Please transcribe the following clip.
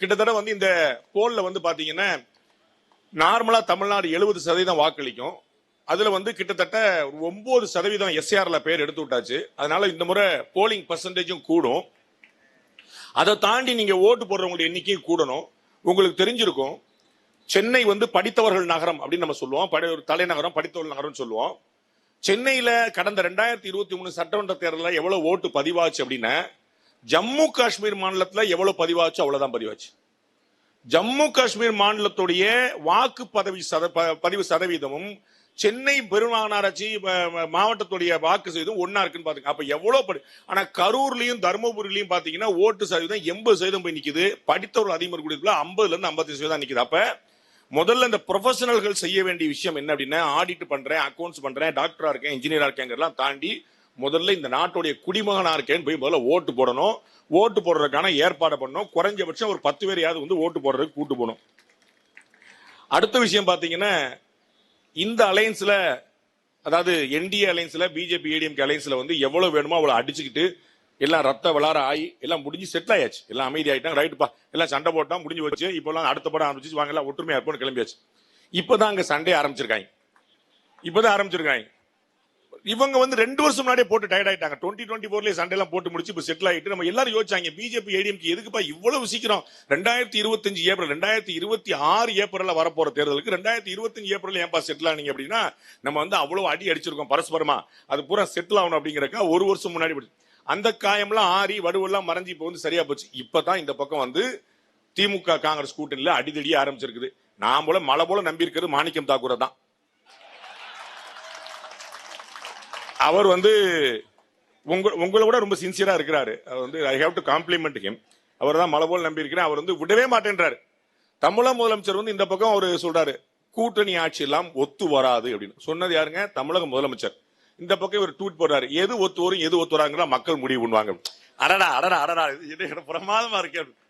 கிட்டத்தட்ட வந்து இந்த போல்ல வந்து பாத்தீங்கன்னா நார்மலா தமிழ்நாடு 70% வாக்களிக்கும். அதுல வந்து கிட்டத்தட்ட 9% எஸ்ஆர்ல பேர் எடுத்து விட்டாச்சு. அதனால இந்த முறை போலிங் பர்சன்டேஜும் கூடும். அதை தாண்டி நீங்க ஓட்டு போடுறவங்களுடைய எண்ணிக்கையும் கூடணும். உங்களுக்கு தெரிஞ்சிருக்கும், சென்னை வந்து படித்தவர்கள் நகரம் அப்படின்னு நம்ம சொல்லுவோம். ஒரு தலைநகரம், படித்தவர்கள் நகரம் சொல்லுவோம். சென்னையில கடந்த 2023 சட்டமன்ற தேர்தலில் எவ்வளவு ஓட்டு பதிவாச்சு அப்படின்னா, ஜம்மு காஷ்மீர் மாநிலத்துல எவ்வளவு பதிவாச்சு அவ்வளவுதான் பதிவாச்சு. ஜம்மு காஷ்மீர் மாநிலத்துடைய வாக்கு பதிவு சதவீதமும் சென்னை பெருமாநகராட்சி மாவட்டத்துடைய வாக்கு சதவீதம் ஒன்னா இருக்குன்னு பாத்துங்க. அப்ப எவ்வளவு ஆனா கரூர்லயும் தருமபுரியிலையும் பாத்தீங்கன்னா ஓட்டு சதவீதம் 80% போய் நிக்குது. படித்தவர்கள் அதிகமாக கூடியதுல 50% இருந்து 55% நிக்குது. அப்ப முதல்ல இந்த ப்ரொஃபஷனல்கள் செய்ய வேண்டிய விஷயம் என்ன அப்படின்னா, ஆடிட் பண்றேன், அக்கௌண்ட்ஸ் பண்றேன், டாக்டரா இருக்கேன், இன்ஜினியரா இருக்கேங்கிறலாம் தாண்டி முதல்ல இந்த நாட்டுடைய குடிமகனா இருக்கேன்னு போய் முதல்ல ஓட்டு போடணும். ஓட்டு போடுறதுக்கான ஏற்பாடு பண்ணணும். குறைஞ்சபட்சம் ஒரு 10 பேரையாவது வந்து ஓட்டு போடுறதுக்கு கூட்டு போகணும். அடுத்த விஷயம் பாத்தீங்கன்னா, இந்த அலையன்ஸ்ல, அதாவது என்டிஏ அலையன்ஸ்ல, பிஜேபி ஏடிஎம்கே அலையன்ஸ்ல வந்து எவ்வளவு வேணுமோ அவ்வளவு அடிச்சுக்கிட்டு எல்லாம் ரத்த விளார ஆகி எல்லாம் முடிஞ்சு செட்டில் ஆயாச்சு. எல்லாம் அமைதி ஆயிட்டாங்க. ரைட்டுப்பா, எல்லாம் சண்டை போட்டா முடிஞ்சு வச்சு, இப்போ எல்லாம் அடுத்த படம் ஆரம்பிச்சு வாங்க எல்லாம் ஒற்றுமையா இருப்போம்னு கிளம்பியாச்சு. இப்பதான் அங்க சண்டே ஆரம்பிச்சிருக்காங்க. இவங்க வந்து 2 வருஷம் முன்னாடியே போட்டு டயர்ட் ஆயிட்டாங்க. 2024 சண்டே எல்லாம் போட்டு முடிச்சு இப்ப செட்டில் ஆயிட்டு நம்ம எல்லாரும் யோசிச்சாங்க, பிஜேபி ஏடிஎம்கே எதுக்குப்பா இவ்வளவு சீக்கிரம் 2025 ஏப்ரல் 2026 ஏப்ரல்ல வரப்போற தேர்தலுக்கு 2025 ஏப்ரல் ஏன்பா செட்டில் ஆனீங்க அப்படின்னா, நம்ம வந்து அவ்வளவு அடி அடிச்சிருக்கோம் பரஸ்பரமா, அது பூரா செட்டில் ஆகணும் அப்படிங்கறக்கா 1 வருஷம் முன்னாடி அந்த காயம்லாம் ஆறி வடுவெல்லாம் மறைஞ்சு இப்ப வந்து சரியா போச்சு. இப்பதான் இந்த பக்கம் வந்து திமுக காங்கிரஸ் கூட்டணியில அடிதடி ஆரம்பிச்சிருக்குது. நான் போல மலை போல நம்பி இருக்கிறது மாணிக்கம் தாக்கூரை தான். அவர் வந்து உங்களை விட ரொம்ப சின்சியரா இருக்கிறாரு. அவர் வந்து I have to compliment him. அவர் தான் மலை போல நம்பி இருக்கிறேன். அவர் வந்து விடவே மாட்டேன்றாரு. தமிழக முதலமைச்சர் வந்து இந்த பக்கம் அவர் சொல்றாரு, கூட்டணி ஆட்சி எல்லாம் ஒத்து வராது அப்படின்னு சொன்னது யாருங்க? தமிழக முதலமைச்சர். இந்த பக்கம் ஒரு ட்வீட் போடுறாரு, எது ஒத்து வரும் எது ஒத்து வராங்க மக்கள் முடிவு பண்ணுவாங்க. அடடா அடடா அடடா, இது பிரமாதமா இருக்கு.